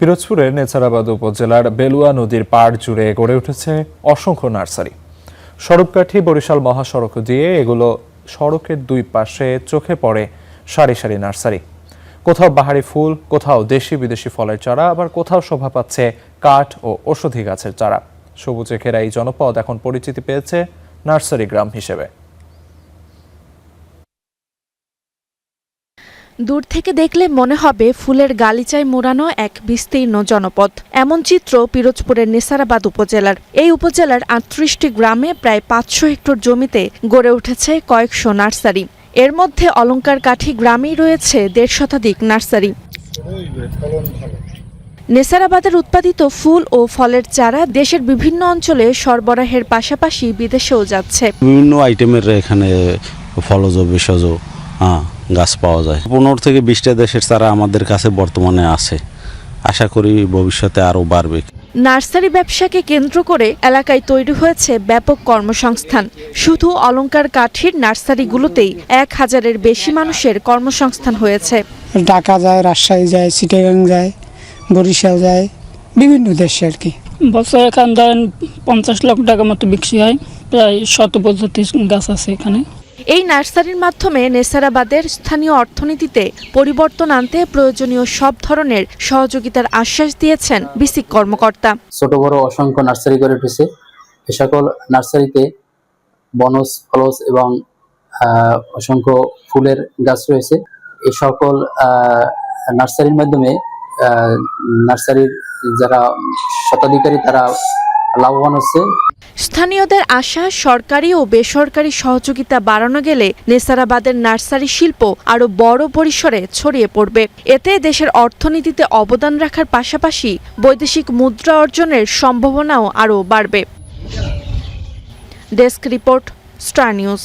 পিরোজপুরের নেছারাবাদ উপজেলার বেলুয়া নদীর পাড় জুড়ে গড়ে উঠেছে অসংখ্য নার্সারি। সড়ককাঠি বরিশাল মহাসড়ক দিয়ে এগুলো সড়কের দুই পাশে চোখে পড়ে সারি সারি নার্সারি। কোথাও বাহারি ফুল, কোথাও দেশি বিদেশি ফলের চারা, আবার কোথাও শোভা পাচ্ছে কাঠ ও ঔষধি গাছের চারা। সবুজে ঘেরা এই জনপদ এখন পরিচিতি পেয়েছে নার্সারি গ্রাম হিসেবে। দূর থেকে দেখলে মনে হবে ফুলের গালিচায় মোড়ানো এক বিস্তীর্ণ জনপদ। এমন চিত্র পিরোজপুরের নেছারাবাদ উপজেলার। এই উপজেলার ৩৮টি গ্রামে প্রায় ৫০০ হেক্টর জমিতে গড়ে উঠেছে কয়েকশো নার্সারি। এর মধ্যে অলঙ্কার কাঠি গ্রামেই রয়েছে ১৫০ শতাধিক নার্সারি। নেছারাবাদের উৎপাদিত ফুল ও ফলের চারা দেশের বিভিন্ন অঞ্চলে সরবরাহের পাশাপাশি বিদেশেও যাচ্ছে। বিভিন্ন আইটেমের এখানে ফলজ ভেষজ গাছ পাওয়া যায়। ১৫ থেকে ২০টা দেশের চারা আমাদের কাছে বর্তমানে আছে। আশা করি ভবিষ্যতে আরও বাড়বে। নার্সারি ব্যবসাকে কেন্দ্র করে এলাকায় তৈরি হয়েছে ব্যাপক কর্মসংস্থান। শুধু অলঙ্কার কাঠির নার্সারিগুলোতেই ১,০০০-এর বেশি মানুষের কর্মসংস্থান হয়েছে। ঢাকা যায়, রাজশাহী যায়, চিটাগাং যায়, বরিশাল যায়, বিভিন্ন দেশে আর কি। বছরে এখান ধরেন ৫০ লক্ষ টাকা মতো বিক্রি হয়। প্রায় ১০০ প্রজাতির গাছ আছে এখানে। এই নার্সারির মাধ্যমে নেছারাবাদের স্থানীয় অর্থনীতিতে পরিবর্তন আনতে প্রয়োজনীয় সব ধরনের সহযোগিতার আশ্বাস দিয়েছেন বিসিক কর্মকর্তা। ছোট বড় অসংখ্য নার্সারি গড়ে উঠেছে। এ সকল নার্সারিতে বনজ, ফলজ এবং অসংখ্য ফুলের গাছ রয়েছে। এই সকল নার্সারির মাধ্যমে নার্সারির যারা স্বত্বাধিকারী তারা লাভবান হচ্ছে। স্থানীয়দের আশা, সরকারি ও বেসরকারি সহযোগিতা বাড়ানো গেলে নেছারাবাদের নার্সারি শিল্প আরও বড় পরিসরে ছড়িয়ে পড়বে। এতে দেশের অর্থনীতিতে অবদান রাখার পাশাপাশি বৈদেশিক মুদ্রা অর্জনের সম্ভাবনাও আরও বাড়বে। Desk report, star news.